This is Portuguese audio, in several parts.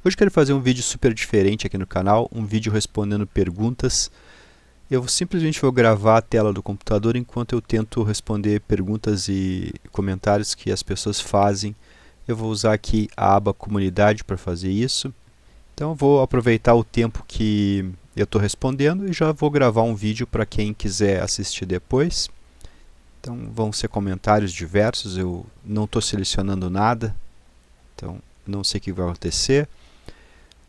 Hoje eu quero fazer um vídeo super diferente aqui no canal, um vídeo respondendo perguntas. Eu simplesmente vou gravar a tela do computador enquanto eu tento responder perguntas e comentários que as pessoas fazem. Eu vou usar aqui a aba comunidade para fazer isso. Então eu vou aproveitar o tempo que eu estou respondendo e já vou gravar um vídeo para quem quiser assistir depois. Então vão ser comentários diversos, eu não estou selecionando nada, então não sei o que vai acontecer.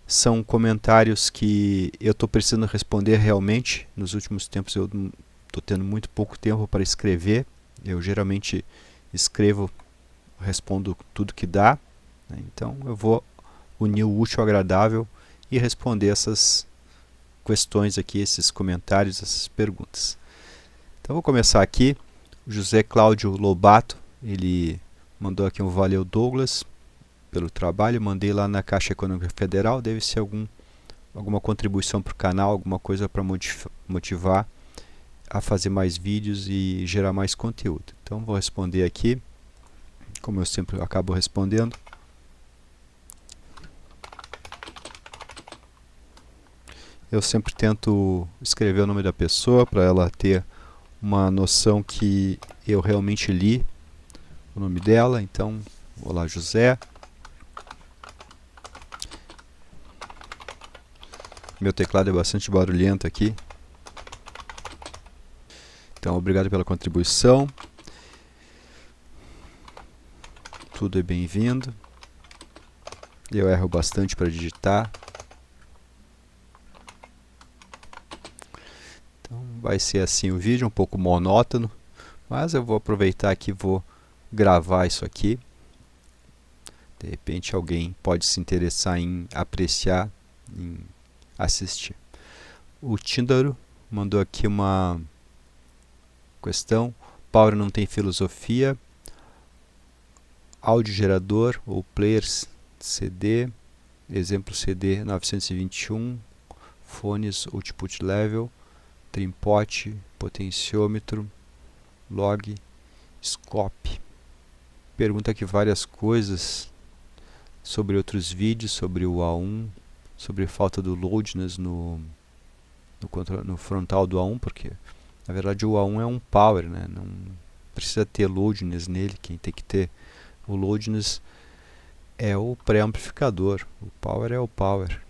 São comentários que eu estou precisando responder realmente. Nos últimos tempos eu estou tendo muito pouco tempo para escrever. Eu geralmente escrevo, respondo tudo que dá, né? Então eu vou unir o útil ao agradável e responder essas questões aqui, esses comentários, essas perguntas. Então vou começar aqui. José Cláudio Lobato, ele mandou aqui um valeu Douglas pelo trabalho, mandei lá na Caixa Econômica Federal, deve ser alguma contribuição para o canal, alguma coisa para motivar a fazer mais vídeos e gerar mais conteúdo. Então vou responder aqui, como eu sempre acabo respondendo. Eu sempre tento escrever o nome da pessoa para ela ter uma noção que eu realmente li o nome dela. Então vou lá, José. Meu teclado é bastante barulhento aqui. Então, obrigado pela contribuição. Tudo é bem-vindo. Eu erro bastante para digitar. Então, vai ser assim o vídeo, um pouco monótono. Mas eu vou aproveitar aqui e vou gravar isso aqui. De repente alguém pode se interessar em apreciar, em assistir. O Tíndaro mandou aqui uma questão. Power não tem filosofia. Áudio gerador ou players CD. Exemplo CD 921. Fones output level. Trimpote, potenciômetro, log, scope. Pergunta aqui várias coisas sobre outros vídeos, sobre o A1, sobre a falta do loadness no frontal do A1, porque na verdade o A1 é um power, né? Não precisa ter loadness nele. Quem tem que ter o loadness é o pré-amplificador. O power é o power.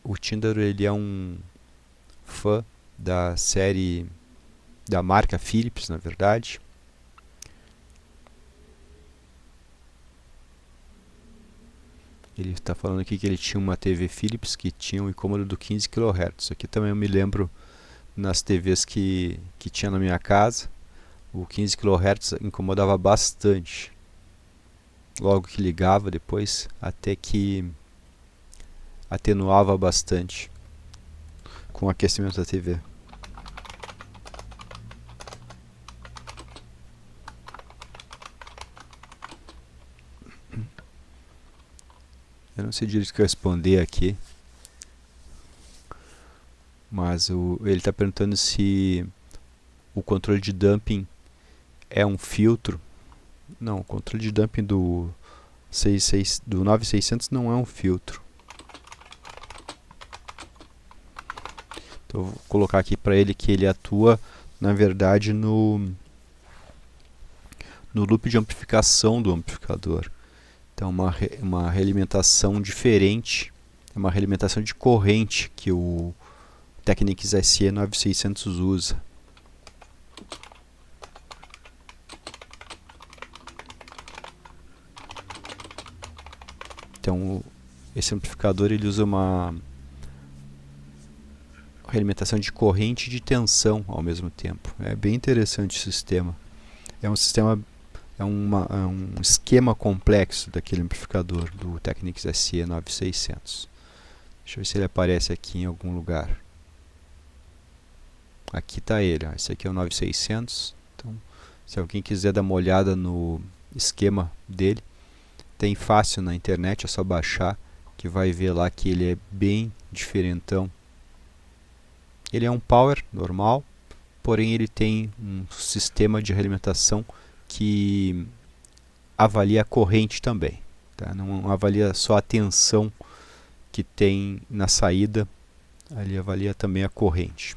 O Tíndaro, ele é um fã da série, da marca Philips, na verdade. Ele está falando aqui que ele tinha uma TV Philips que tinha um incômodo do 15 kHz. Aqui também eu me lembro nas TVs que tinha na minha casa. O 15 kHz incomodava bastante. Logo que ligava, depois até que atenuava bastante com o aquecimento da TV. Eu não sei direito o que responder aqui, mas ele está perguntando se o controle de damping é um filtro. Não, o controle de damping do 9600 não é um filtro. Então eu vou colocar aqui para ele que ele atua, na verdade, no loop de amplificação do amplificador. Então uma realimentação diferente, uma realimentação de corrente que o Technics SE 9600 usa. Então esse amplificador ele usa uma realimentação de corrente e de tensão ao mesmo tempo. É bem interessante o sistema. É um esquema complexo daquele amplificador do Technics SE 9600. Deixa eu ver se ele aparece aqui em algum lugar. Aqui está ele. Esse aqui é o 9600. Então, se alguém quiser dar uma olhada no esquema dele, tem fácil na internet, é só baixar, que vai ver lá que ele é bem diferentão. Ele é um power normal, porém ele tem um sistema de realimentação que avalia a corrente também. tá? Não avalia só a tensão que tem na saída, ele avalia também a corrente.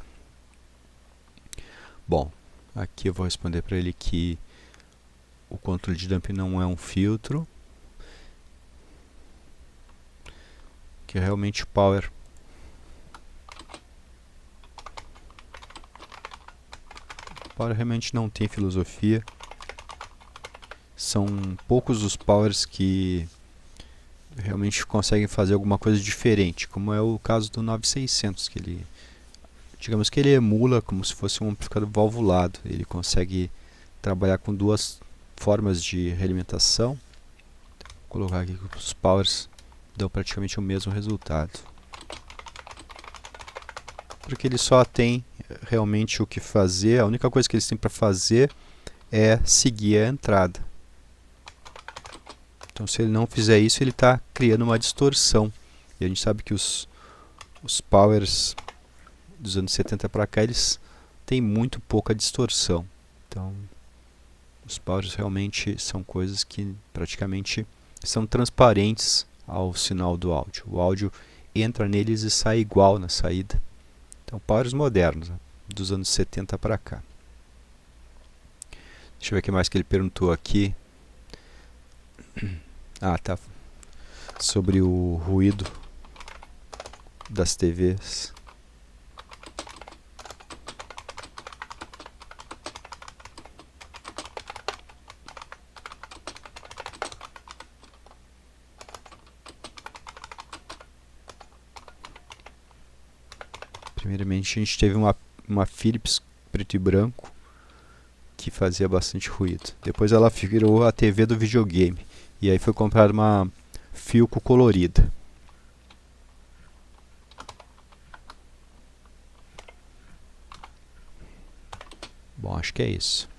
Bom, aqui eu vou responder para ele que o controle de dumping não é um filtro, que realmente o power realmente não tem filosofia. São poucos os powers que realmente conseguem fazer alguma coisa diferente, como é o caso do 9600, que ele, digamos que ele emula como se fosse um amplificador valvulado. Ele consegue trabalhar com duas formas de realimentação. Vou colocar aqui que os powers dão praticamente o mesmo resultado, porque ele só tem realmente o que fazer. A única coisa que eles têm para fazer é seguir a entrada. Então, se ele não fizer isso, ele está criando uma distorção. E a gente sabe que os powers dos anos 70 para cá, eles têm muito pouca distorção. Então, os powers realmente são coisas que praticamente são transparentes ao sinal do áudio. O áudio entra neles e sai igual na saída. Então, powers modernos, né, dos anos 70 para cá. Deixa eu ver o que mais que ele perguntou aqui. Ah, tá. Sobre o ruído das TVs. Primeiramente, a gente teve uma Philips preto e branco que fazia bastante ruído. Depois ela virou a TV do videogame. E aí foi comprada uma Philco colorida. Bom, acho que é isso.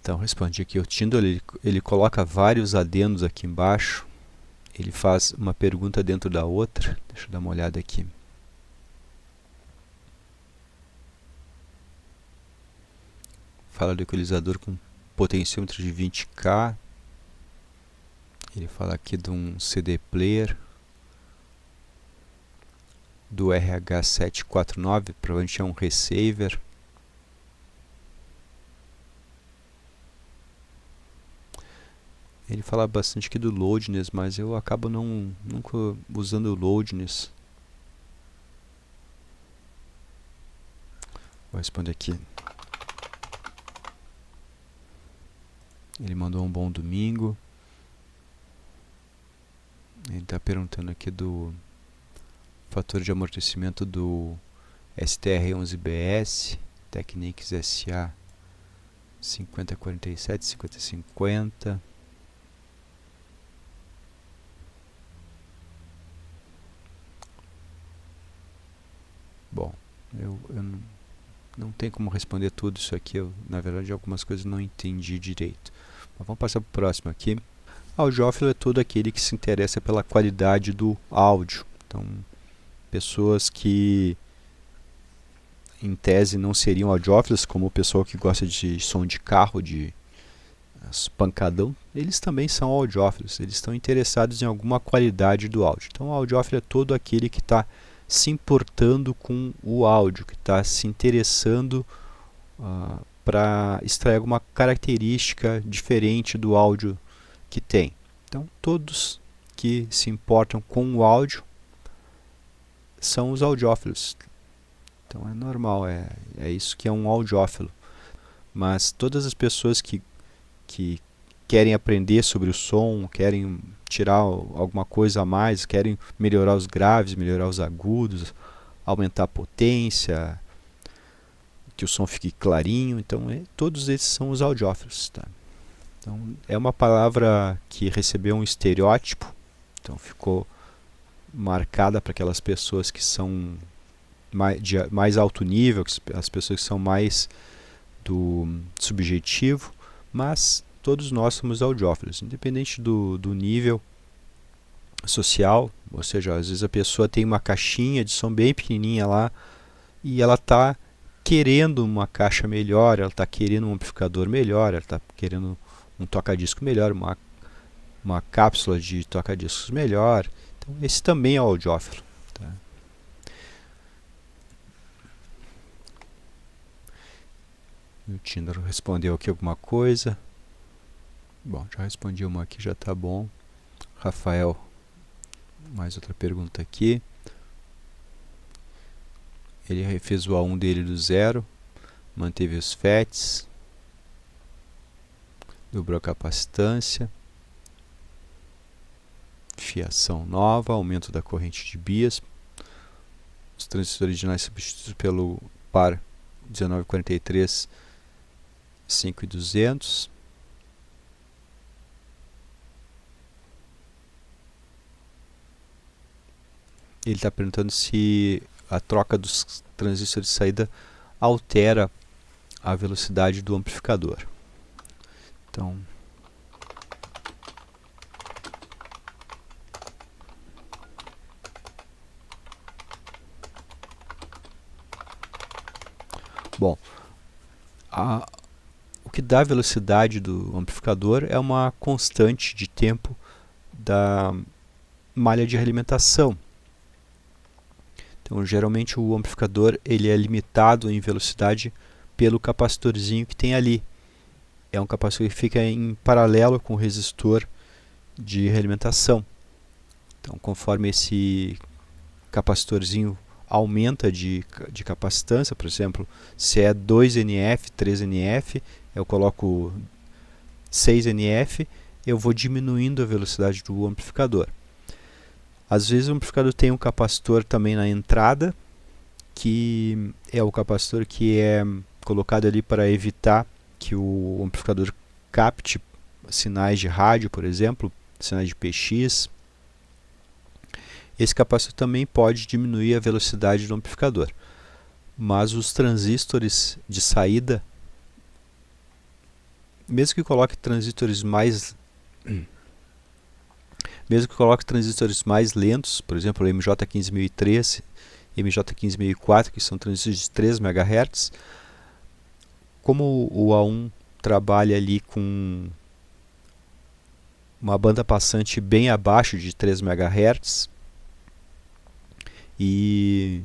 Então, respondi aqui. O Tyndall, ele coloca vários adendos aqui embaixo. Ele faz uma pergunta dentro da outra. Deixa eu dar uma olhada aqui. Fala do equalizador com potenciômetro de 20K. Ele fala aqui de um CD player do RH749, provavelmente é um receiver. Ele fala bastante aqui do loudness, mas eu acabo nunca usando o loudness. Vou responder aqui. Ele mandou um bom domingo. Ele está perguntando aqui do fator de amortecimento do STR11BS, Technics SA 5047, 5050. Bom, eu não tenho como responder tudo isso aqui. Na verdade, algumas coisas não entendi direito. Mas vamos passar para o próximo aqui. Audiófilo é todo aquele que se interessa pela qualidade do áudio. Então, pessoas que em tese não seriam audiófilos, como o pessoal que gosta de som de carro, de pancadão, eles também são audiófilos. Eles estão interessados em alguma qualidade do áudio. Então, o audiófilo é todo aquele que está se importando com o áudio, que está se interessando para extrair alguma característica diferente do áudio que tem. Então, todos que se importam com o áudio são os audiófilos. Então, é normal, é isso que é um audiófilo. Mas todas as pessoas que querem aprender sobre o som, querem tirar alguma coisa a mais, querem melhorar os graves, melhorar os agudos, aumentar a potência, que o som fique clarinho. Então, todos esses são os audiófilos. Tá? Então, é uma palavra que recebeu um estereótipo, então ficou marcada para aquelas pessoas que são de mais alto nível, as pessoas que são mais do subjetivo, mas todos nós somos audiófilos, independente do nível social. Ou seja, às vezes a pessoa tem uma caixinha de som bem pequenininha lá e ela está querendo uma caixa melhor, ela está querendo um amplificador melhor, ela está querendo um toca-disco melhor, uma cápsula de toca-discos melhor. Então, esse também é audiófilo. Tá? O Tinder respondeu aqui alguma coisa. Bom, já respondi uma aqui, já está bom. Rafael, mais outra pergunta aqui. Ele refez o A1 dele do zero, manteve os FETs, dobrou a capacitância, fiação nova, aumento da corrente de bias, os transistores originais substituídos pelo par 1943 5200. Ele está perguntando se a troca dos transistores de saída altera a velocidade do amplificador. Então, bom, o que dá a velocidade do amplificador é uma constante de tempo da malha de realimentação. Então, geralmente o amplificador ele é limitado em velocidade pelo capacitorzinho que tem ali. É um capacitor que fica em paralelo com o resistor de realimentação. Então, conforme esse capacitorzinho aumenta de capacitância, por exemplo, se é 2NF, 3NF, eu coloco 6NF, eu vou diminuindo a velocidade do amplificador. Às vezes o amplificador tem um capacitor também na entrada, que é o capacitor que é colocado ali para evitar que o amplificador capte sinais de rádio, por exemplo, sinais de PX. Esse capacitor também pode diminuir a velocidade do amplificador. Mas os transistores de saída, mesmo que coloque transistores mais lentos, por exemplo, o MJ15003, MJ15004, que são transistores de 3 MHz, como o A1 trabalha ali com uma banda passante bem abaixo de 3 MHz e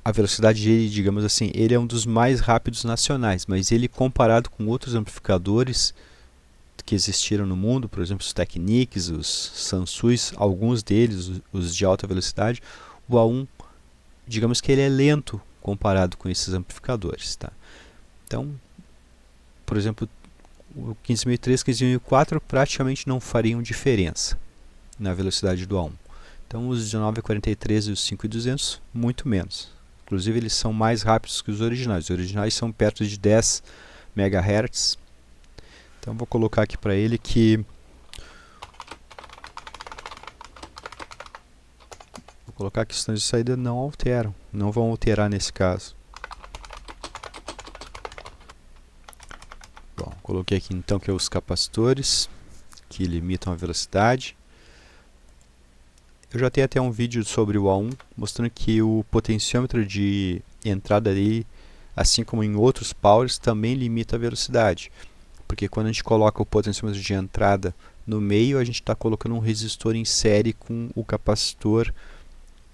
a velocidade dele, digamos assim, ele é um dos mais rápidos nacionais, mas ele comparado com outros amplificadores que existiram no mundo, por exemplo, os Technics, os Sansuis, alguns deles, os de alta velocidade, o A1, digamos que ele é lento comparado com esses amplificadores. Tá? Então, por exemplo, o 15003 e 15004 praticamente não fariam diferença na velocidade do A1. Então, os 1943 e os 5200, muito menos. Inclusive, eles são mais rápidos que os originais. Os originais são perto de 10 MHz. Então, vou colocar aqui para ele que os sinais de saída não alteram, não vão alterar nesse caso. Bom, coloquei aqui então que é os capacitores que limitam a velocidade. Eu já tenho até um vídeo sobre o A1 mostrando que o potenciômetro de entrada dele, assim como em outros powers, também limita a velocidade. Porque quando a gente coloca o potenciômetro de entrada no meio, a gente está colocando um resistor em série com o capacitor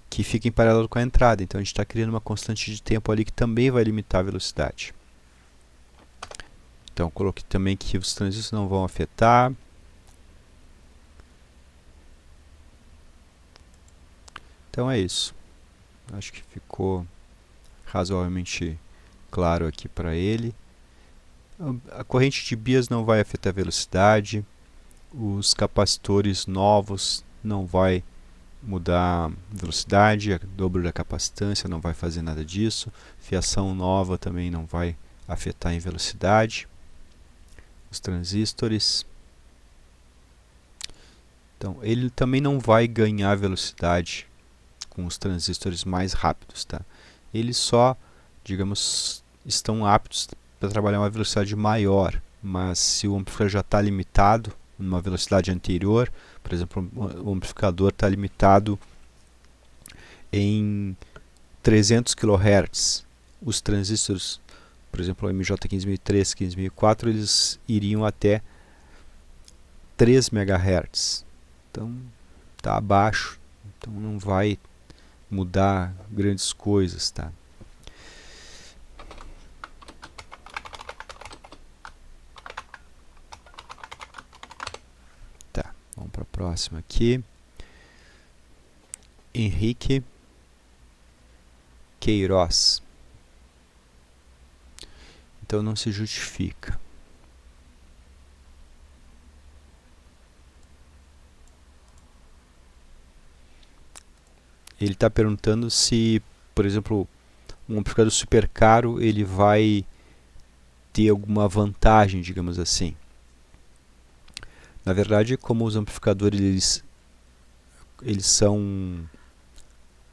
que fica em paralelo com a entrada. Então a gente está criando uma constante de tempo ali que também vai limitar a velocidade. Então coloquei também que os transistores não vão afetar. Então é isso. Acho que ficou razoavelmente claro aqui para ele. A corrente de bias não vai afetar a velocidade. Os capacitores novos não vai mudar a velocidade, a dobro da capacitância não vai fazer nada disso. Fiação nova também não vai afetar em velocidade. Os transistores. Então, ele também não vai ganhar velocidade com os transistores mais rápidos, tá? Eles só, digamos, estão aptos para trabalhar uma velocidade maior, mas se o amplificador já está limitado numa velocidade anterior, por exemplo, o amplificador está limitado em 300 kHz, os transistores, por exemplo, o MJ15003, 15004, eles iriam até 3 MHz. Então, está abaixo, então não vai mudar grandes coisas, tá? Tá, vamos para a próxima aqui. Henrique Queiroz. Então não se justifica. Ele está perguntando se, por exemplo, um amplificador super caro ele vai ter alguma vantagem, digamos assim. Na verdade, como os amplificadores eles são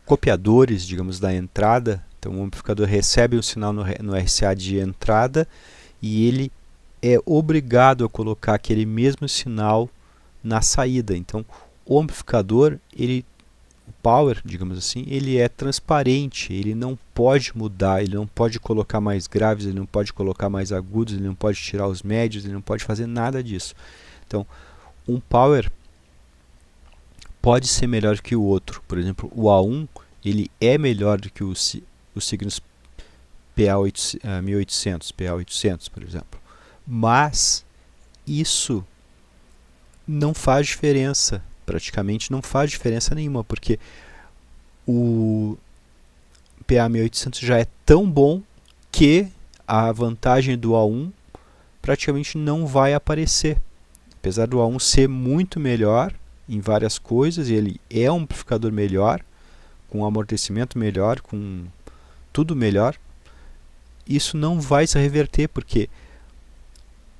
copiadores, digamos, da entrada, então o amplificador recebe um sinal no RCA de entrada e ele é obrigado a colocar aquele mesmo sinal na saída. Então, o amplificador, o power, digamos assim, ele é transparente, ele não pode mudar, ele não pode colocar mais graves, ele não pode colocar mais agudos, ele não pode tirar os médios, ele não pode fazer nada disso. Então, um power pode ser melhor que o outro. Por exemplo, o A1 ele é melhor do que os signos PA1800, PA800, por exemplo. Mas isso não faz diferença, praticamente não faz diferença nenhuma, porque o PA1800 já é tão bom que a vantagem do A1 praticamente não vai aparecer. Apesar do A1 ser muito melhor em várias coisas, e ele é um amplificador melhor, com amortecimento melhor, com tudo melhor, isso não vai se reverter, porque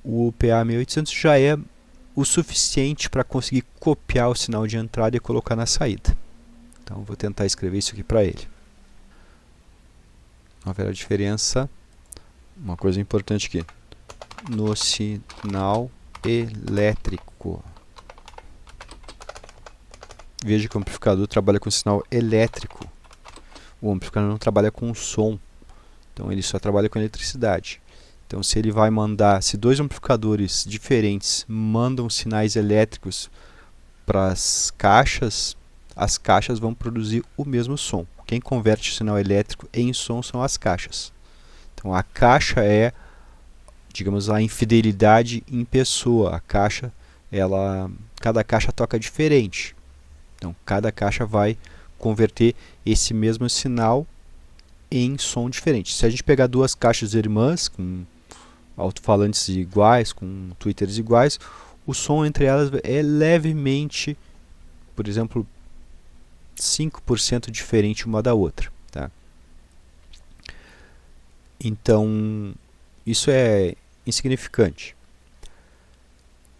o PA1800 já é o suficiente para conseguir copiar o sinal de entrada e colocar na saída. Então vou tentar escrever isso aqui para ele. Haverá diferença, uma coisa importante aqui, no sinal elétrico. Veja que o amplificador trabalha com sinal elétrico. O amplificador não trabalha com som. Então ele só trabalha com eletricidade. Então se ele vai mandar, se dois amplificadores diferentes mandam sinais elétricos para as caixas vão produzir o mesmo som. Quem converte o sinal elétrico em som são as caixas. Então a caixa é, digamos, a infidelidade em pessoa. A caixa, cada caixa toca diferente. Então, cada caixa vai converter esse mesmo sinal em som diferente. Se a gente pegar duas caixas irmãs, com alto-falantes iguais, com tweeters iguais, o som entre elas é levemente, por exemplo, 5% diferente uma da outra. Tá? Então, isso é insignificante.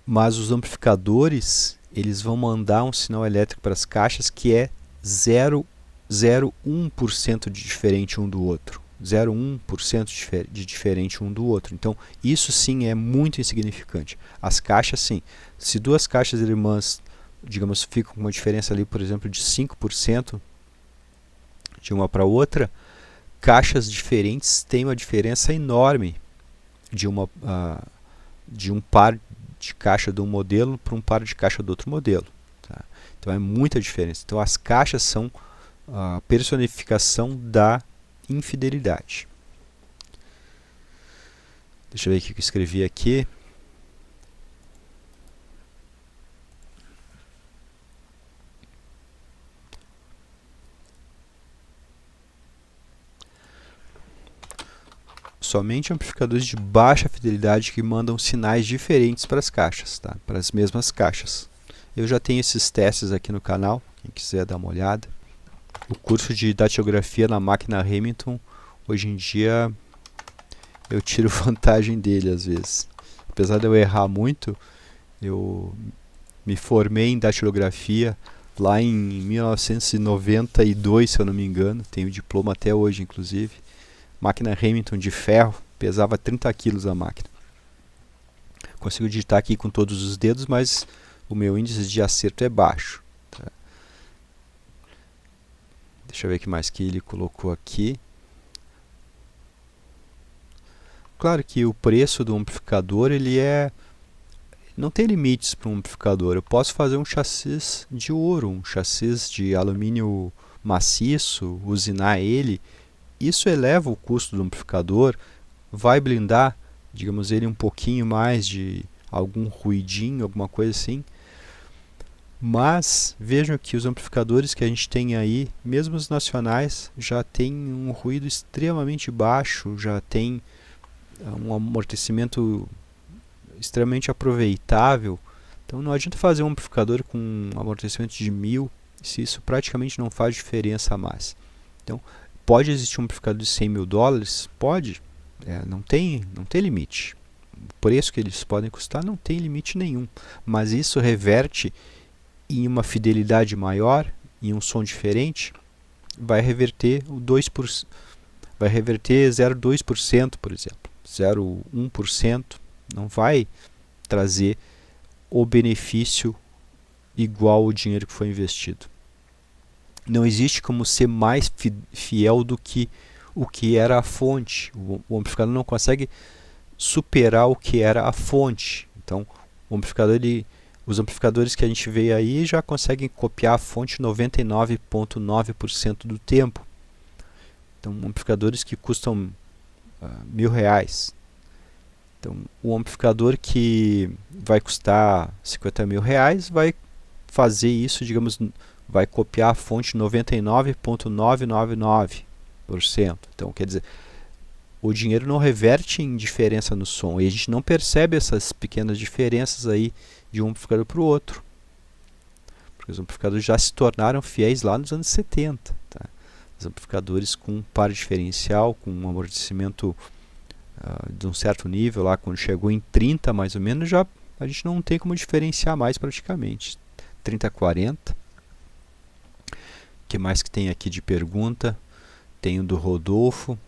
Mas os amplificadores eles vão mandar um sinal elétrico para as caixas que é 0,01% de diferente um do outro. 0,1% de diferente um do outro. Então, isso sim é muito insignificante. As caixas, sim. Se duas caixas irmãs, digamos, ficam com uma diferença ali, por exemplo, de 5% de uma para outra, caixas diferentes têm uma diferença enorme de um par de caixa de um modelo para um par de caixa do outro modelo. Tá? Então é muita diferença. Então as caixas são a personificação da infidelidade. Deixa eu ver o que eu escrevi aqui. Somente amplificadores de baixa fidelidade que mandam sinais diferentes para as caixas, tá? Para as mesmas caixas. Eu já tenho esses testes aqui no canal, quem quiser dar uma olhada. O curso de datilografia na máquina Hamilton, hoje em dia eu tiro vantagem dele às vezes. Apesar de eu errar muito, eu me formei em datilografia lá em 1992, se eu não me engano. Tenho diploma até hoje, inclusive. Máquina Hamilton de ferro, pesava 30 quilos a máquina. Consigo digitar aqui com todos os dedos, mas o meu índice de acerto é baixo. Tá? Deixa eu ver o que mais que ele colocou aqui. Claro que o preço do amplificador não tem limites para um amplificador. Eu posso fazer um chassi de ouro, um chassi de alumínio maciço, usinar ele. Isso eleva o custo do amplificador, vai blindar, digamos, ele um pouquinho mais de algum ruidinho, alguma coisa assim. Mas vejam que os amplificadores que a gente tem aí, mesmo os nacionais, já tem um ruído extremamente baixo, já tem um amortecimento extremamente aproveitável. Então não adianta fazer um amplificador com um amortecimento de 1000, se isso praticamente não faz diferença mais. Então, pode existir um amplificador de 100 mil dólares? Pode, não tem limite. O preço que eles podem custar não tem limite nenhum, mas isso reverte em uma fidelidade maior, em um som diferente, vai reverter o 2%, vai reverter 0,2%, por exemplo, 0,1%, não vai trazer o benefício igual ao dinheiro que foi investido. Não existe como ser mais fiel do que o que era a fonte. O amplificador não consegue superar o que era a fonte. Então, os amplificadores que a gente vê aí já conseguem copiar a fonte 99,9% do tempo. Então, amplificadores que custam R$ 1.000. Então, o amplificador que vai custar R$ 50 mil vai fazer isso, digamos, vai copiar a fonte 99,999%. Então, quer dizer, o dinheiro não reverte em diferença no som e a gente não percebe essas pequenas diferenças aí de um amplificador para o outro, porque os amplificadores já se tornaram fiéis lá nos anos 70. Tá? Os amplificadores com par diferencial, com um amortecimento de um certo nível, lá quando chegou em 30 mais ou menos, já a gente não tem como diferenciar mais praticamente. 30, 40. O que mais que tem aqui de pergunta? Tem o do Rodolfo.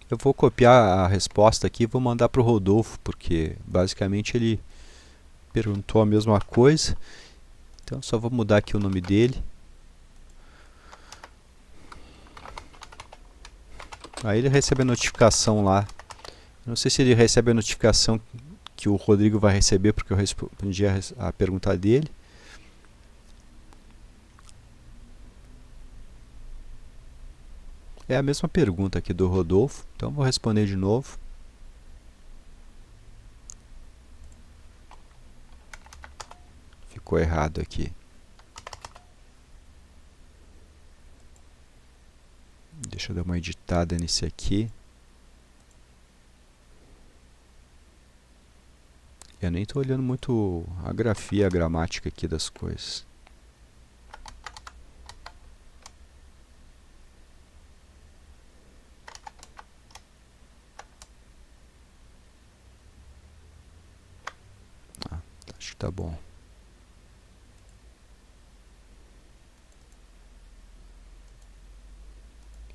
Eu vou copiar a resposta aqui e vou mandar para o Rodolfo, porque basicamente ele perguntou a mesma coisa. Então só vou mudar aqui o nome dele. Aí ele recebe a notificação lá. Não sei se ele recebe a notificação que o Rodrigo vai receber, porque eu respondi a pergunta dele. É a mesma pergunta aqui do Rodolfo, então vou responder de novo. Ficou errado aqui. Deixa eu dar uma editada nesse aqui. Eu nem estou olhando muito a grafia, a gramática aqui das coisas. Acho que tá bom.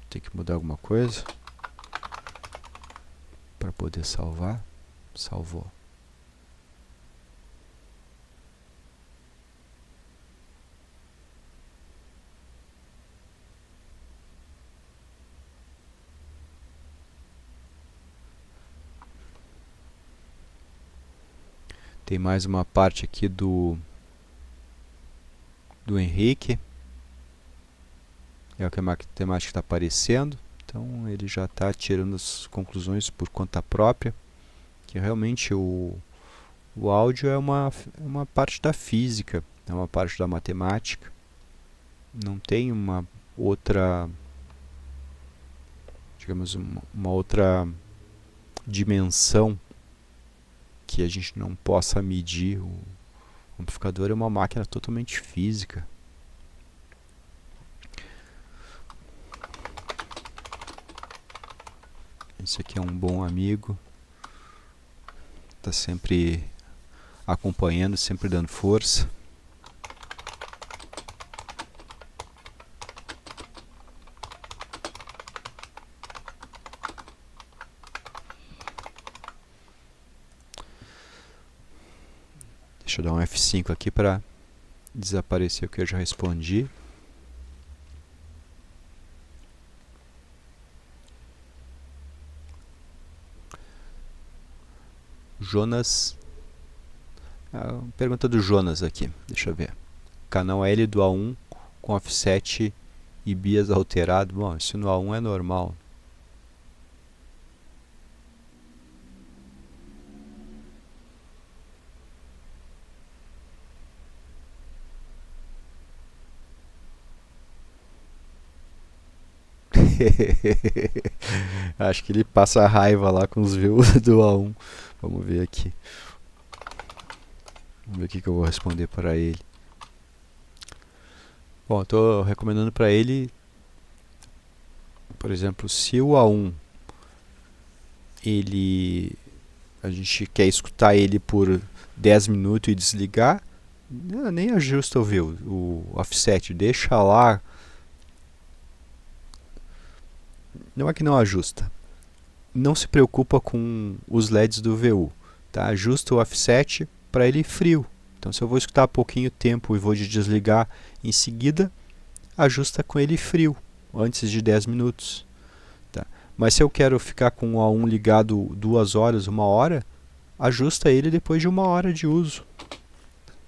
Tem que mudar alguma coisa para poder salvar. Salvou. Tem mais uma parte aqui do Henrique. É o que a matemática está aparecendo. Então ele já está tirando as conclusões por conta própria. Que realmente o áudio é uma parte da física, é uma parte da matemática. Não tem uma outra, digamos, uma outra dimensão que a gente não possa medir. O amplificador é uma máquina totalmente física. Esse aqui é um bom amigo, está sempre acompanhando, sempre dando força. Deixa eu dar um F5 aqui para desapareceu que eu já respondi. Jonas. Pergunta do Jonas aqui, deixa eu ver. Canal L do A1 com offset e bias alterado. Bom, isso no A1 é normal. Acho que ele passa raiva lá com os views do A1. Vamos ver aqui. Vamos ver o que eu vou responder para ele. Bom, eu estou recomendando para ele, por exemplo, se o A1 a gente quer escutar ele por 10 minutos e desligar, nem ajusta o view, o offset, deixa lá. Não é que não ajusta, não se preocupa com os LEDs do VU, tá? Ajusta o offset para ele frio. Então, se eu vou escutar pouquinho tempo e vou desligar em seguida, ajusta com ele frio, antes de 10 minutos. Tá? Mas se eu quero ficar com o A1 ligado 2 horas, 1 hora, ajusta ele depois de 1 hora de uso.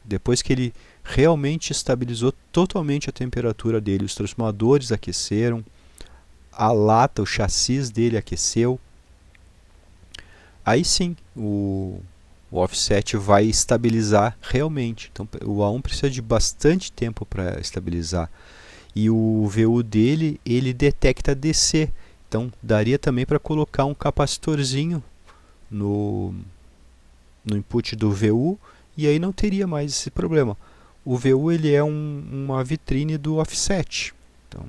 Depois que ele realmente estabilizou totalmente a temperatura dele, os transformadores aqueceram, a lata, o chassi dele aqueceu, aí sim o offset vai estabilizar realmente. Então o A1 precisa de bastante tempo para estabilizar. E o VU dele, ele detecta DC. Então daria também para colocar um capacitorzinho no input do VU e aí não teria mais esse problema. O VU ele é uma vitrine do offset. Então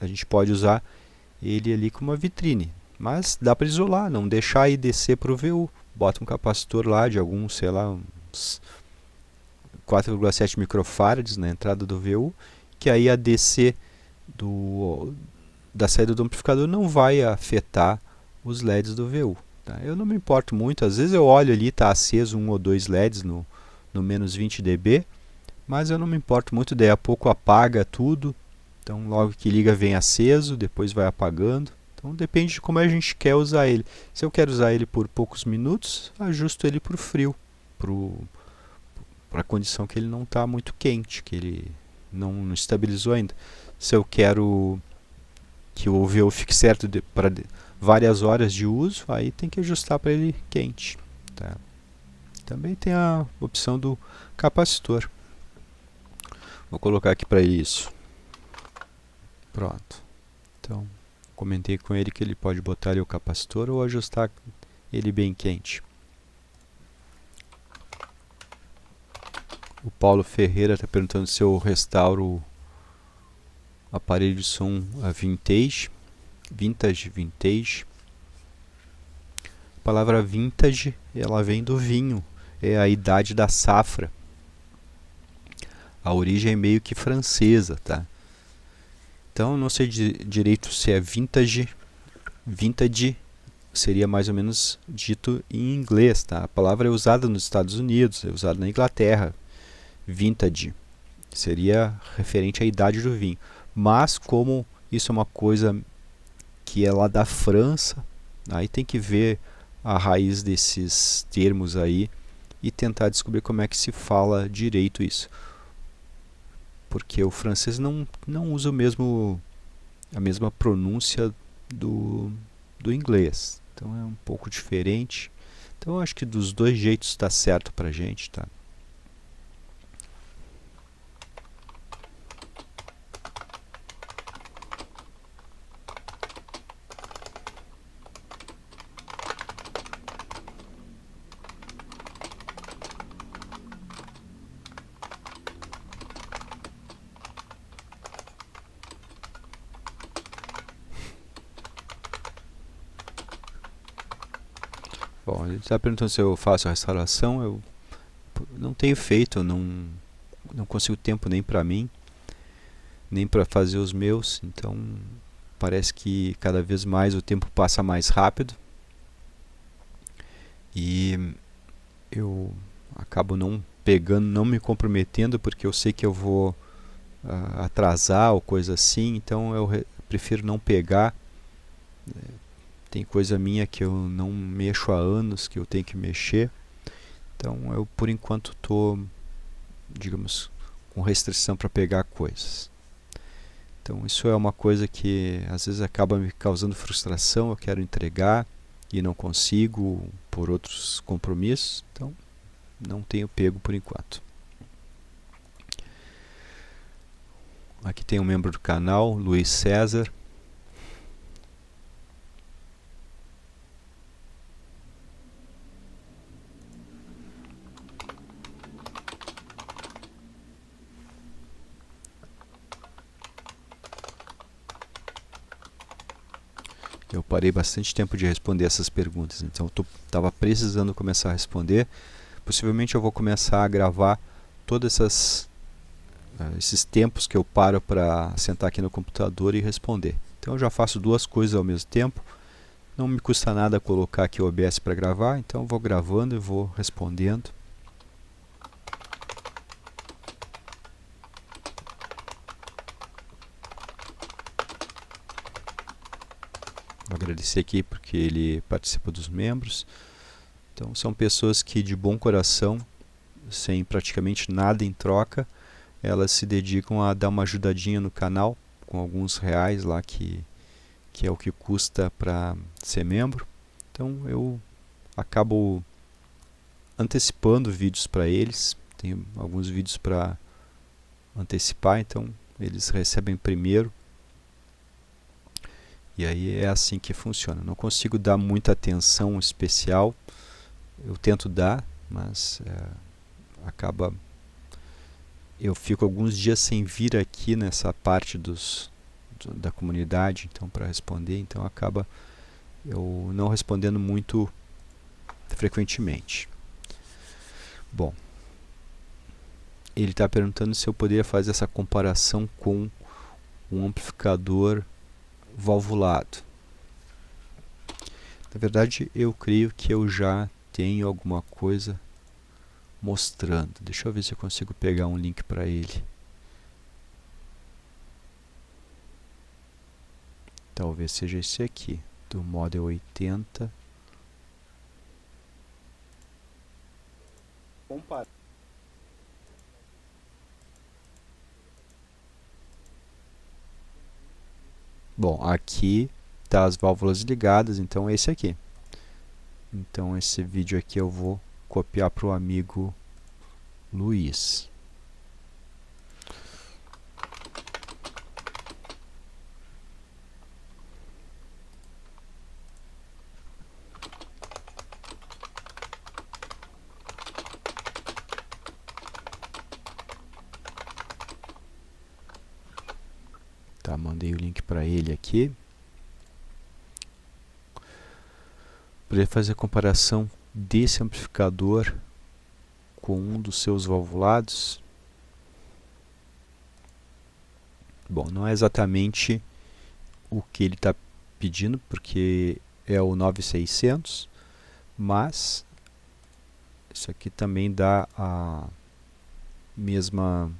a gente pode usar ele ali como uma vitrine. Mas dá para isolar, não deixar aí descer para o VU. Bota um capacitor lá de alguns, sei lá, uns 4,7 microfarads na entrada do VU, que aí a DC da saída do amplificador não vai afetar os LEDs do VU. Tá? Eu não me importo muito, às vezes eu olho ali, está aceso 1 ou 2 LEDs no menos 20 dB, mas eu não me importo muito, daí a pouco apaga tudo, então logo que liga vem aceso, depois vai apagando. Então depende de como a gente quer usar ele. Se eu quero usar ele por poucos minutos, ajusto ele para o frio, para a condição que ele não está muito quente, que ele não estabilizou ainda. Se eu quero que o VU fique certo para várias horas de uso, aí tem que ajustar para ele quente. Tá? Também tem a opção do capacitor. Vou colocar aqui para isso. Pronto. Então, comentei com ele que ele pode botar ali o capacitor ou ajustar ele bem quente. O Paulo Ferreira está perguntando se eu restauro o aparelho de som vintage. A palavra vintage, ela vem do vinho, é a idade da safra. A origem é meio que francesa, tá? Então, não sei direito se é vintage seria mais ou menos dito em inglês, tá? A palavra é usada nos Estados Unidos, é usada na Inglaterra. Vintage seria referente à idade do vinho. Mas como isso é uma coisa que é lá da França, aí tem que ver a raiz desses termos aí e tentar descobrir como é que se fala direito isso. Porque o francês não usa a mesma pronúncia do inglês. Então é um pouco diferente. Então eu acho que dos dois jeitos está certo pra gente, tá? Bom, ele está perguntando se eu faço a restauração. Eu não tenho feito, não consigo tempo nem para mim, nem para fazer os meus. Então parece que cada vez mais o tempo passa mais rápido e eu acabo não pegando, não me comprometendo, porque eu sei que eu vou atrasar ou coisa assim, então eu prefiro não pegar. Tem coisa minha que eu não mexo há anos, que eu tenho que mexer. Então eu por enquanto estou, digamos, com restrição para pegar coisas. Então isso é uma coisa que às vezes acaba me causando frustração, eu quero entregar e não consigo por outros compromissos, então não tenho pego por enquanto. Aqui tem um membro do canal, Luiz César. Eu parei bastante tempo de responder essas perguntas, então eu estava precisando começar a responder. Possivelmente eu vou começar a gravar todos esses tempos que eu paro para sentar aqui no computador e responder. Então eu já faço duas coisas ao mesmo tempo. Não me custa nada colocar aqui o OBS para gravar, então eu vou gravando e vou respondendo. Vou agradecer aqui porque ele participa dos membros. Então são pessoas que de bom coração, sem praticamente nada em troca, elas se dedicam a dar uma ajudadinha no canal, com alguns reais lá que é o que custa para ser membro. Então eu acabo antecipando vídeos para eles. Tenho alguns vídeos para antecipar, então eles recebem primeiro. E aí é assim que funciona. Não consigo dar muita atenção especial. Eu tento dar, mas acaba... Eu fico alguns dias sem vir aqui nessa parte da comunidade, então, para responder. Então acaba eu não respondendo muito frequentemente. Bom, ele está perguntando se eu poderia fazer essa comparação com um amplificador valvulado. Na verdade, eu creio que eu já tenho alguma coisa mostrando. Deixa eu ver se eu consigo pegar um link para ele. Talvez seja esse aqui, do Model 80. Compara. Bom, aqui tá as válvulas ligadas, então esse aqui. Então esse vídeo aqui eu vou copiar para o amigo Luiz. Tá, mandei o link para ele aqui. Para fazer a comparação desse amplificador com um dos seus valvulados. Bom, não é exatamente o que ele está pedindo, porque é o 9600, mas isso aqui também dá a mesma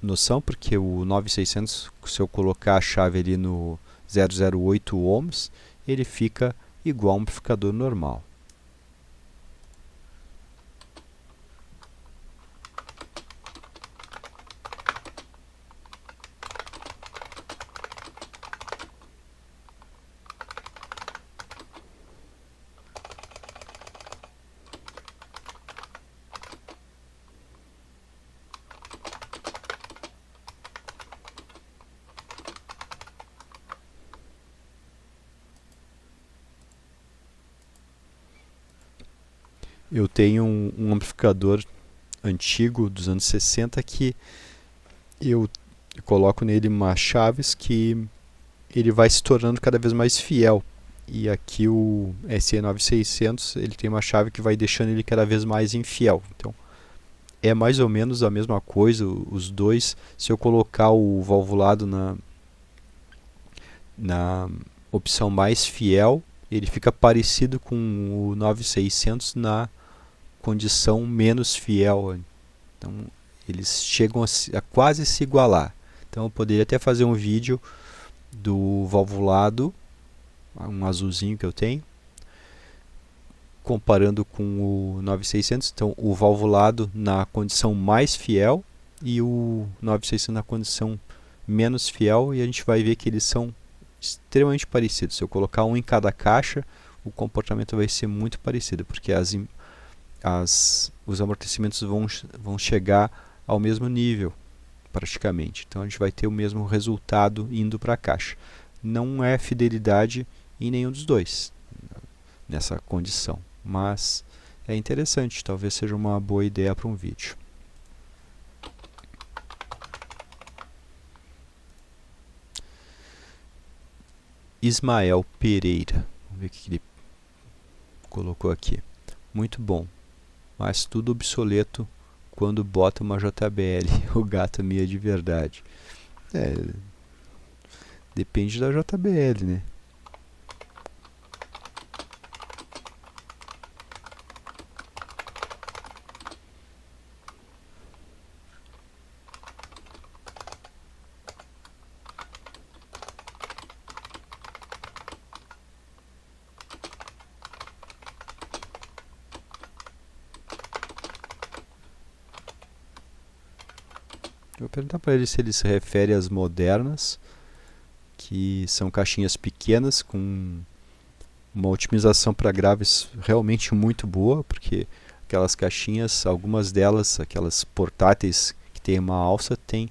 noção, porque o 9600, se eu colocar a chave ali no 008 ohms, ele fica igual ao amplificador normal. Eu tenho um amplificador antigo dos anos 60 que eu coloco nele umas chaves que ele vai se tornando cada vez mais fiel. E aqui o SE9600 ele tem uma chave que vai deixando ele cada vez mais infiel. Então é mais ou menos a mesma coisa, os dois. Se eu colocar o valvulado na opção mais fiel, ele fica parecido com o 9600 na condição menos fiel. Então eles chegam a quase se igualar. Então eu poderia até fazer um vídeo do valvulado, um azulzinho que eu tenho, comparando com o 9600. Então o valvulado na condição mais fiel e o 9600 na condição menos fiel, e a gente vai ver que eles são extremamente parecidos. Se eu colocar um em cada caixa, o comportamento vai ser muito parecido, porque os amortecimentos vão chegar ao mesmo nível praticamente. Então a gente vai ter o mesmo resultado indo para a caixa. Não é fidelidade em nenhum dos dois nessa condição, mas é interessante, talvez seja uma boa ideia para um vídeo. Ismael Pereira, vamos ver o que ele colocou aqui. Muito bom, mas tudo obsoleto quando bota uma JBL. O gato mia de verdade. Depende da JBL, né? Eu vou perguntar para ele se ele se refere às modernas, que são caixinhas pequenas com uma otimização para graves realmente muito boa, porque aquelas caixinhas, algumas delas, aquelas portáteis que tem uma alça, tem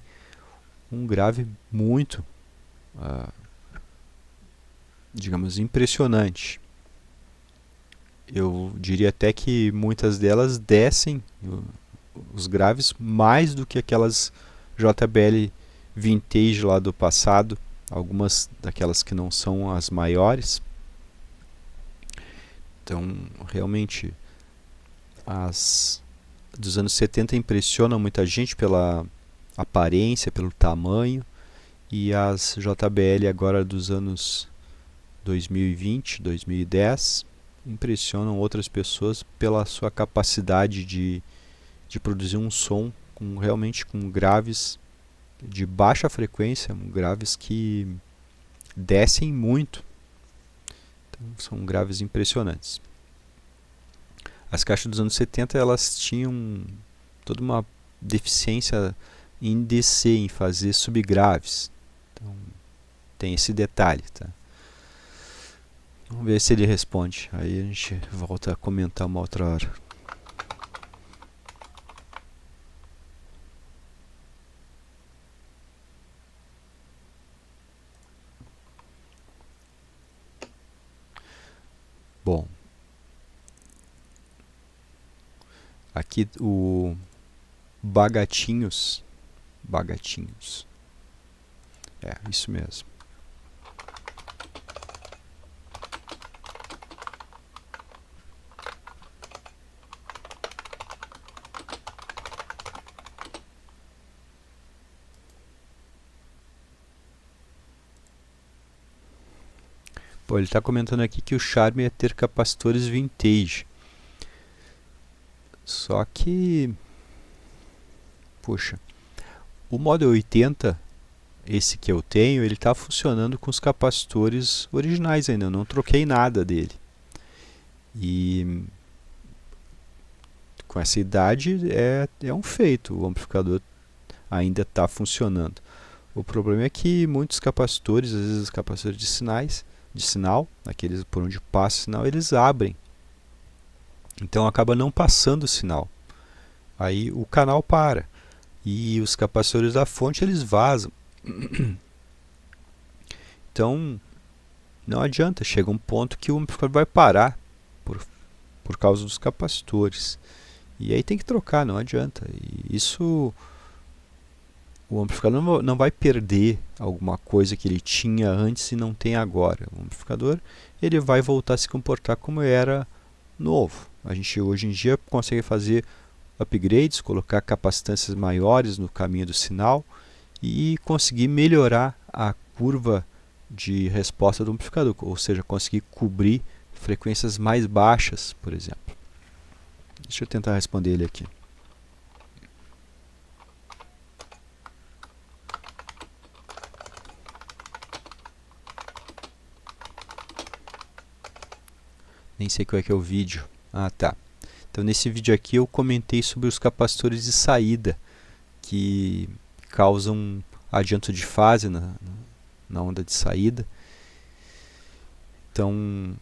um grave muito, digamos, impressionante. Eu diria até que muitas delas descem os graves mais do que aquelas JBL vintage lá do passado, algumas daquelas que não são as maiores. Então, realmente, as dos anos 70 impressionam muita gente pela aparência, pelo tamanho, e as JBL agora dos anos 2020, 2010 impressionam outras pessoas pela sua capacidade de produzir um som realmente com graves de baixa frequência, graves que descem muito. Então, são graves impressionantes. As caixas dos anos 70 elas tinham toda uma deficiência em descer, em fazer subgraves. Então, tem esse detalhe, tá? Vamos ver se ele responde. Aí a gente volta a comentar uma outra hora. Bom, aqui o Bagatinhos, isso mesmo. Pô, ele está comentando aqui que o charme é ter capacitores vintage. Só que, puxa, o Model 80, esse que eu tenho, ele está funcionando com os capacitores originais ainda. Eu não troquei nada dele. E com essa idade é um feito. O amplificador ainda está funcionando. O problema é que muitos capacitores, às vezes os capacitores de sinal, aqueles por onde passa o sinal, eles abrem. Então acaba não passando o sinal. Aí o canal para. E os capacitores da fonte eles vazam. Então não adianta, chega um ponto que o amplificador vai parar por causa dos capacitores. E aí tem que trocar, não adianta. E isso, o amplificador não vai perder alguma coisa que ele tinha antes e não tem agora. O amplificador ele vai voltar a se comportar como era novo. A gente hoje em dia consegue fazer upgrades, colocar capacitâncias maiores no caminho do sinal e conseguir melhorar a curva de resposta do amplificador, ou seja, conseguir cobrir frequências mais baixas, por exemplo. Deixa eu tentar responder ele aqui. Nem sei qual é que é o vídeo. Ah, tá. Então nesse vídeo aqui eu comentei sobre os capacitores de saída que causam adianto de fase na onda de saída. Então,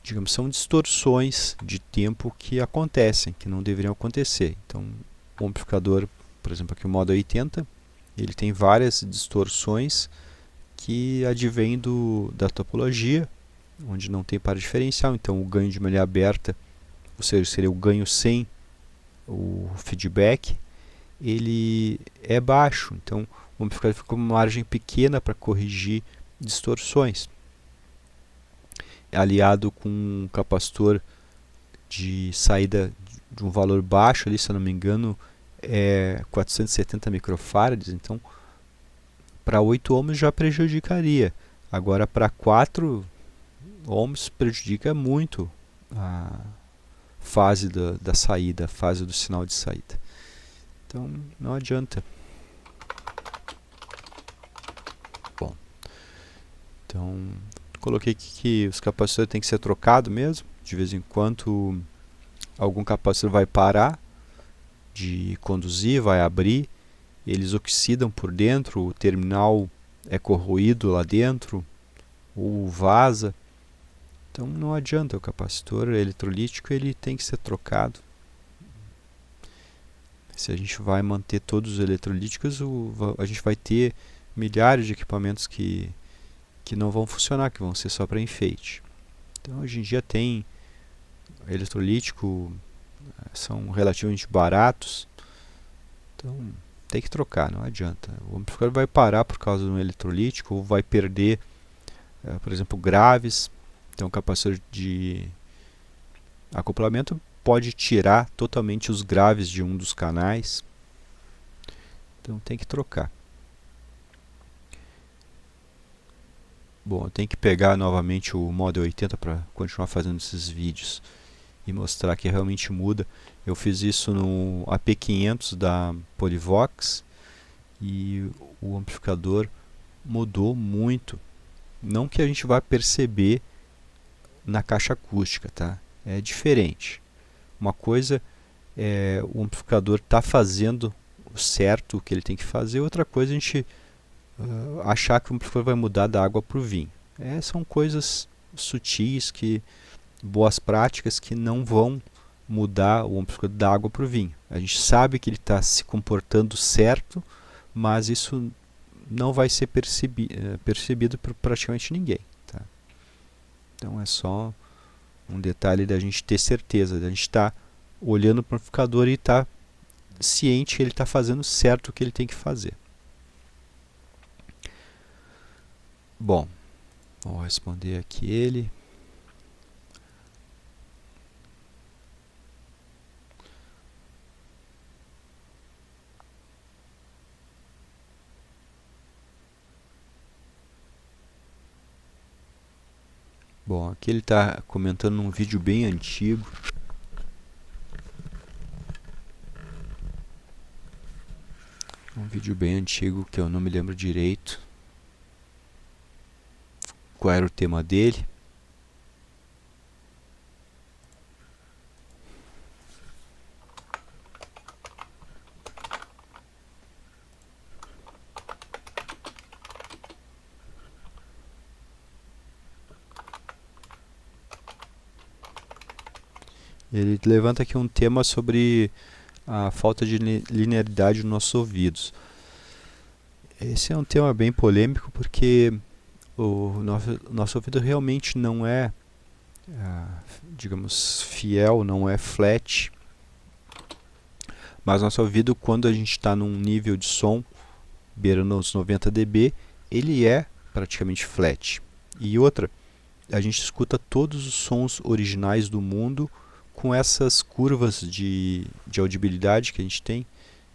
digamos, são distorções de tempo que acontecem, que não deveriam acontecer. Então, o amplificador, por exemplo, aqui o modo 80, ele tem várias distorções que advêm da topologia, onde não tem par diferencial. Então, o ganho de malha aberta, ou seja, seria o ganho sem o feedback, ele é baixo. Então, o amplificador fica com uma margem pequena para corrigir distorções. Aliado com um capacitor de saída de um valor baixo, ali, se eu não me engano, é 470 microfarads. Então, para 8 ohms já prejudicaria. Agora, para 4 ohms prejudica muito a fase da saída, a fase do sinal de saída. Então, não adianta. Bom, então, coloquei aqui que os capacitores têm que ser trocados mesmo. De vez em quando, algum capacitor vai parar de conduzir, vai abrir. Eles oxidam por dentro, o terminal é corroído lá dentro, ou vaza. Então, não adianta. O capacitor eletrolítico ele tem que ser trocado. Se a gente vai manter todos os eletrolíticos, a gente vai ter milhares de equipamentos que não vão funcionar, que vão ser só para enfeite. Então, hoje em dia tem eletrolítico, são relativamente baratos. Então, tem que trocar, não adianta. O amplificador vai parar por causa de um eletrolítico, ou vai perder, por exemplo, graves. Então, o capacitor de acoplamento pode tirar totalmente os graves de um dos canais. Então, tem que trocar. Bom, eu tenho que pegar novamente o Model 80 para continuar fazendo esses vídeos e mostrar que realmente muda. Eu fiz isso no AP500 da Polivox e o amplificador mudou muito. Não que a gente vá perceber na caixa acústica, tá? É diferente. Uma coisa é o amplificador tá fazendo certo o que ele tem que fazer, outra coisa é a gente achar que o amplificador vai mudar da água para o vinho. São coisas sutis, boas práticas que não vão mudar o amplificador da água para o vinho. A gente sabe que ele está se comportando certo, mas isso não vai ser percebido por praticamente ninguém. Tá? Então é só um detalhe da gente ter certeza, da gente estar olhando para o amplificador e estar ciente que ele está fazendo certo o que ele tem que fazer. Bom, vou responder aqui ele. Bom, aqui ele está comentando num vídeo bem antigo. Um vídeo bem antigo que eu não me lembro direito qual era o tema dele. Ele levanta aqui um tema sobre a falta de linearidade nos nossos ouvidos. Esse é um tema bem polêmico porque o nosso ouvido realmente não é, digamos, fiel, não é flat. Mas nosso ouvido, quando a gente está num nível de som beirando os 90 dB, ele é praticamente flat. E outra, a gente escuta todos os sons originais do mundo com essas curvas de audibilidade que a gente tem,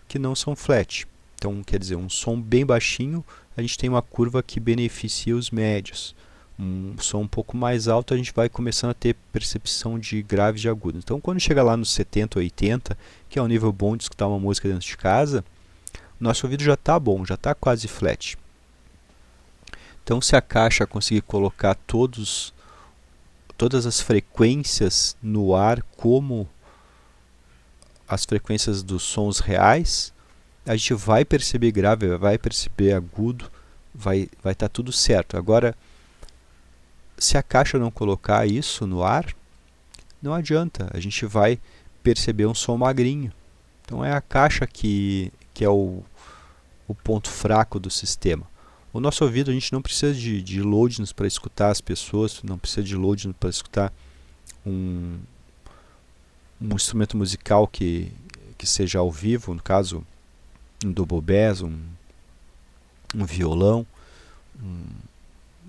que não são flat. Então, quer dizer, um som bem baixinho, a gente tem uma curva que beneficia os médios. um som um pouco mais alto, a gente vai começando a ter percepção de graves e de agudos. Então, quando chega lá nos 70, 80, que é um nível bom de escutar uma música dentro de casa, nosso ouvido já está bom, já está quase flat. Então, se a caixa conseguir colocar todas as frequências no ar como as frequências dos sons reais, a gente vai perceber grave, vai perceber agudo, vai estar tudo certo. Agora, se a caixa não colocar isso no ar, não adianta, a gente vai perceber um som magrinho. Então é a caixa que é o ponto fraco do sistema. O nosso ouvido, a gente não precisa de loadings para escutar as pessoas, não precisa de loadings para escutar um instrumento musical que seja ao vivo, no caso um double bass, um violão,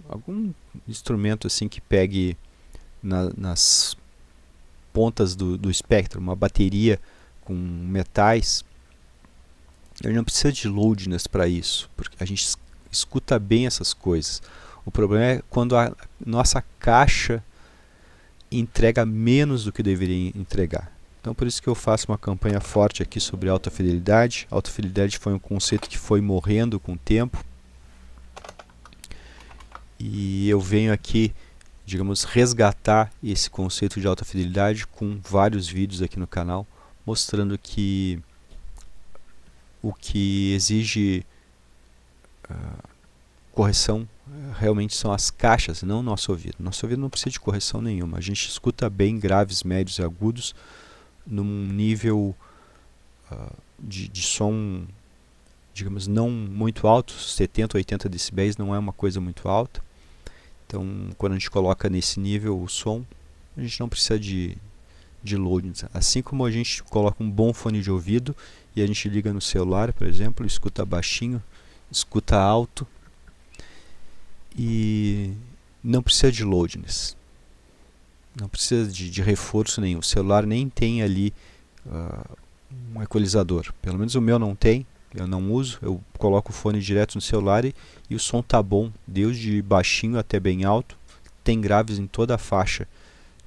algum instrumento assim que pegue nas pontas do espectro, uma bateria com metais. Ele não precisa de loudness para isso, porque a gente escuta bem essas coisas. O problema é quando a nossa caixa entrega menos do que deveria entregar. Então por isso que eu faço uma campanha forte aqui sobre alta fidelidade. Alta fidelidade foi um conceito que foi morrendo com o tempo. E eu venho aqui, digamos, resgatar esse conceito de alta fidelidade com vários vídeos aqui no canal, mostrando que o que exige correção realmente são as caixas, não o nosso ouvido. Nosso ouvido não precisa de correção nenhuma. A gente escuta bem graves, médios e agudos num nível de som, digamos, não muito alto. 70, 80 decibéis não é uma coisa muito alta. Então, quando a gente coloca nesse nível o som, a gente não precisa de loadings. Assim como a gente coloca um bom fone de ouvido e a gente liga no celular, por exemplo, escuta baixinho, escuta alto e não precisa de loadings. Não precisa de reforço nenhum. O celular nem tem ali um equalizador. Pelo menos o meu não tem. Eu não uso. Eu coloco o fone direto no celular e o som tá bom. Desde baixinho até bem alto. Tem graves em toda a faixa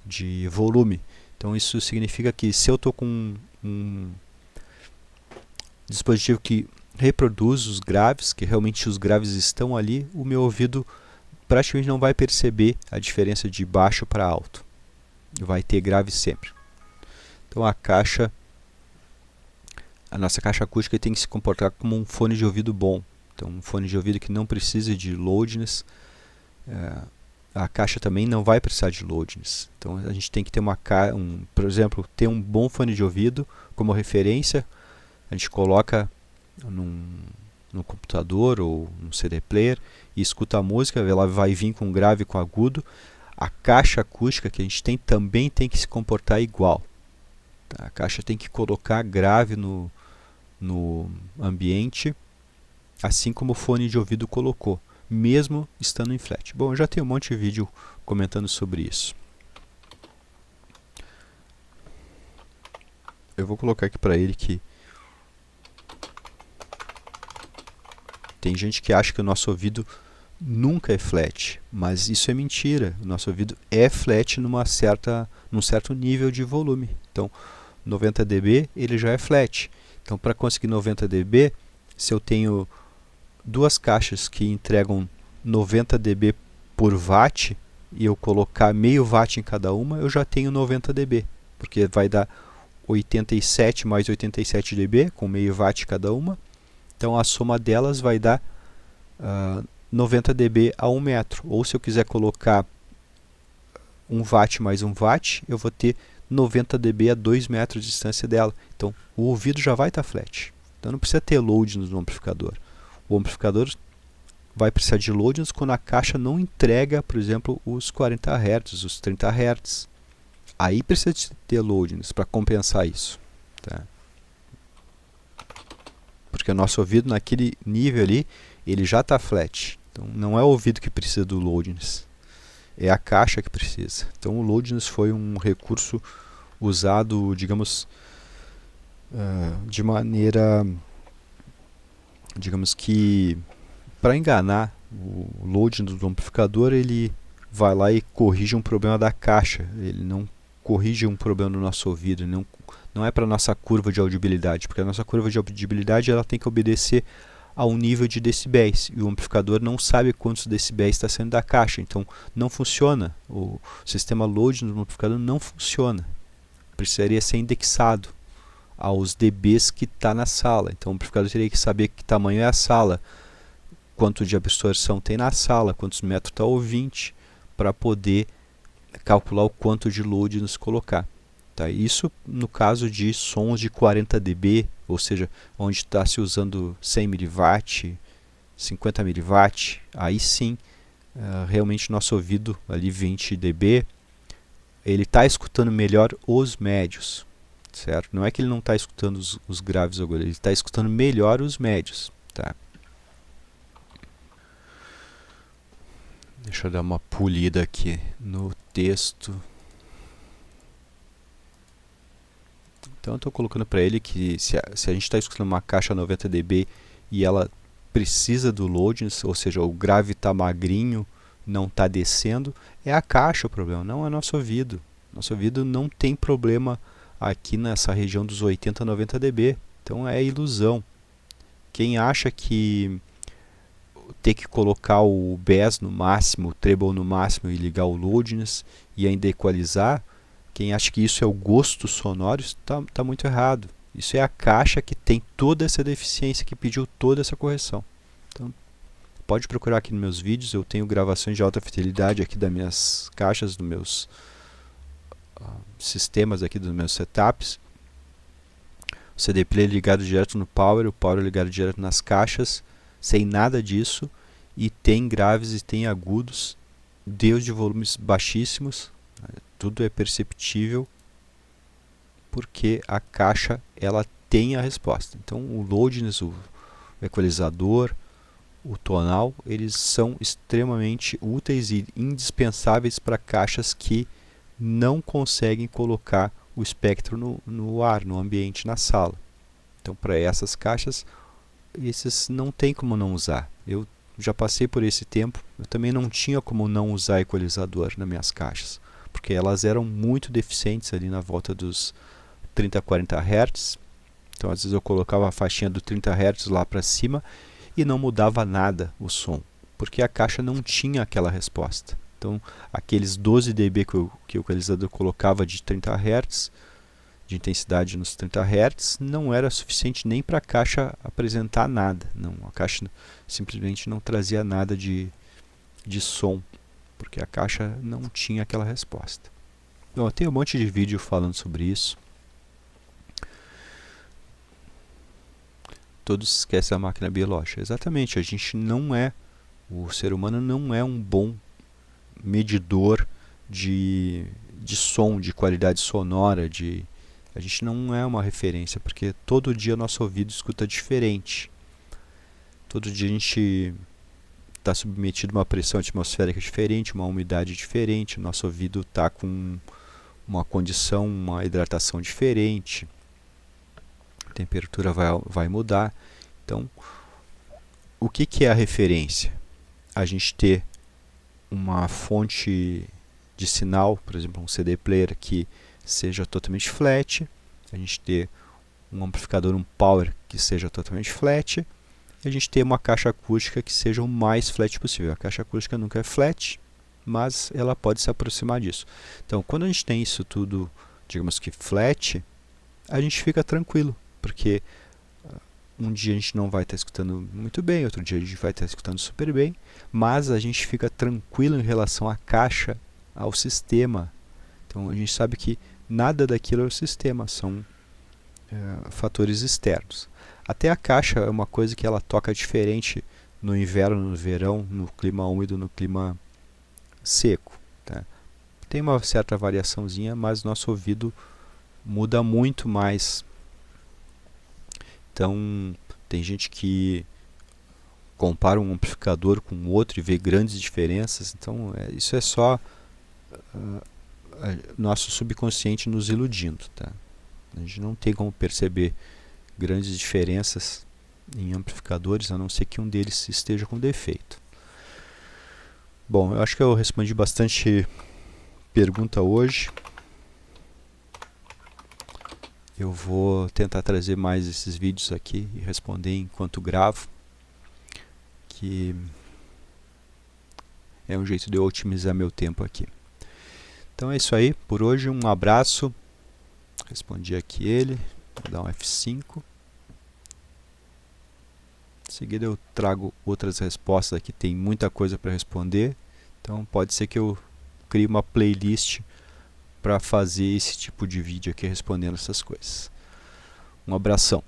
de volume. Então isso significa que se eu estou com um dispositivo que reproduz os graves, que realmente os graves estão ali, o meu ouvido praticamente não vai perceber a diferença de baixo para alto. Vai ter grave sempre. Então a nossa caixa acústica tem que se comportar como um fone de ouvido bom. Então um fone de ouvido que não precisa de loudness. A caixa também não vai precisar de loudness. Então a gente tem que ter por exemplo, ter um bom fone de ouvido como referência. A gente coloca no computador ou no CD player e escuta a música, ela vai vir com grave e com agudo. A caixa acústica que a gente tem também tem que se comportar igual. A caixa tem que colocar grave no ambiente, assim como o fone de ouvido colocou, mesmo estando em flat. Bom, eu já tenho um monte de vídeo comentando sobre isso. Eu vou colocar aqui para ele que tem gente que acha que o nosso ouvido nunca é flat, mas isso é mentira. O nosso ouvido é flat num certo nível de volume. Então, 90 dB ele já é flat. Então, para conseguir 90 dB, se eu tenho duas caixas que entregam 90 dB por watt e eu colocar meio watt em cada uma, eu já tenho 90 dB, porque vai dar 87 mais 87 dB com meio watt cada uma. Então a soma delas vai dar 90 dB a 1 metro. Ou se eu quiser colocar 1 watt mais 1 watt, eu vou ter 90 dB a 2 metros de distância dela. Então o ouvido já vai estar flat. Então não precisa ter load no amplificador. O amplificador vai precisar de loadings quando a caixa não entrega, por exemplo, os 40 Hz, os 30 Hz. Aí precisa de ter loadings para compensar isso. Tá? Porque o nosso ouvido naquele nível ali, ele já está flat. Então não é o ouvido que precisa do loadings, é a caixa que precisa. Então o loadings foi um recurso usado, digamos, de maneira, digamos que, para enganar. O loading do amplificador, ele vai lá e corrige um problema da caixa, ele não corrige um problema no nosso ouvido, não é para a nossa curva de audibilidade, porque a nossa curva de audibilidade ela tem que obedecer a um nível de decibéis, e o amplificador não sabe quantos decibéis está saindo da caixa, então não funciona, o sistema load no amplificador não funciona, precisaria ser indexado aos dBs que está na sala, então o amplificador teria que saber que tamanho é a sala, quanto de absorção tem na sala, quantos metros está o ouvinte, para poder calcular o quanto de load nos colocar. Tá? Isso no caso de sons de 40 dB, ou seja, onde está se usando 100 mW, 50 mW, aí sim, realmente nosso ouvido, ali 20 dB, ele está escutando melhor os médios, certo? Não é que ele não está escutando os graves agora, ele está escutando melhor os médios. Tá? Deixa eu dar uma polida aqui no texto. Então eu estou colocando para ele que se a gente está escutando uma caixa 90 dB e ela precisa do load, ou seja, o grave está magrinho, não está descendo, é a caixa o problema, não é nosso ouvido. Nosso ouvido não tem problema aqui nessa região dos 80 a 90 dB, então é ilusão. Quem acha que ter que colocar o bass no máximo, o treble no máximo e ligar o loudness e ainda equalizar, quem acha que isso é o gosto sonoro, está muito errado. Isso é a caixa que tem toda essa deficiência, que pediu toda essa correção. Então, pode procurar aqui nos meus vídeos, eu tenho gravações de alta fidelidade aqui das minhas caixas, dos meus sistemas aqui, dos meus setups. O CD player ligado direto no power, o power ligado direto nas caixas, sem nada disso, e tem graves e tem agudos, Deus de volumes baixíssimos, tudo é perceptível, porque a caixa ela tem a resposta. Então o loudness, o equalizador, o tonal, eles são extremamente úteis e indispensáveis para caixas que não conseguem colocar o espectro no ar, no ambiente, na sala. Então para essas caixas, esses não tem como não usar. Eu já passei por esse tempo, eu também não tinha como não usar equalizador nas minhas caixas, porque elas eram muito deficientes ali na volta dos 30 a 40 Hz. Então às vezes eu colocava a faixinha do 30 Hz lá para cima e não mudava nada o som, porque a caixa não tinha aquela resposta. Então aqueles 12 dB que o equalizador colocava de 30 Hz, de intensidade nos 30 Hz, não era suficiente nem para a caixa apresentar nada. Não, a caixa simplesmente não trazia nada de som, porque a caixa não tinha aquela resposta. Bom, eu tenho um monte de vídeo falando sobre isso. Todos esquecem da máquina biológica. Exatamente, a gente não é, o ser humano não é um bom medidor de som, de qualidade sonora, a gente não é uma referência, porque todo dia nosso ouvido escuta diferente. Todo dia a gente está submetido a uma pressão atmosférica diferente, uma umidade diferente, nosso ouvido está com uma condição, uma hidratação diferente, a temperatura vai mudar. Então, o que é a referência? A gente ter uma fonte de sinal, por exemplo, um CD player que seja totalmente flat, a gente ter um amplificador, um power que seja totalmente flat, e a gente ter uma caixa acústica que seja o mais flat possível. A caixa acústica nunca é flat, mas ela pode se aproximar disso. Então, quando a gente tem isso tudo, digamos que flat, a gente fica tranquilo, porque um dia a gente não vai estar escutando muito bem, outro dia a gente vai estar escutando super bem, mas a gente fica tranquilo em relação à caixa, ao sistema. Então a gente sabe que nada daquilo é o sistema, são fatores externos. Até a caixa é uma coisa que ela toca diferente no inverno, no verão, no clima úmido, no clima seco. Tá? Tem uma certa variaçãozinha, mas nosso ouvido muda muito mais. Então tem gente que compara um amplificador com outro e vê grandes diferenças. Então isso é só nosso subconsciente nos iludindo, tá? A gente não tem como perceber grandes diferenças em amplificadores, a não ser que um deles esteja com defeito. Bom, eu acho que eu respondi bastante pergunta hoje. Eu vou tentar trazer mais esses vídeos aqui e responder enquanto gravo, que é um jeito de eu otimizar meu tempo aqui. Então é isso aí, por hoje um abraço. Respondi aqui ele, vou dar um F5. Em seguida eu trago outras respostas aqui, tem muita coisa para responder. Então pode ser que eu crie uma playlist para fazer esse tipo de vídeo aqui respondendo essas coisas. Um abração.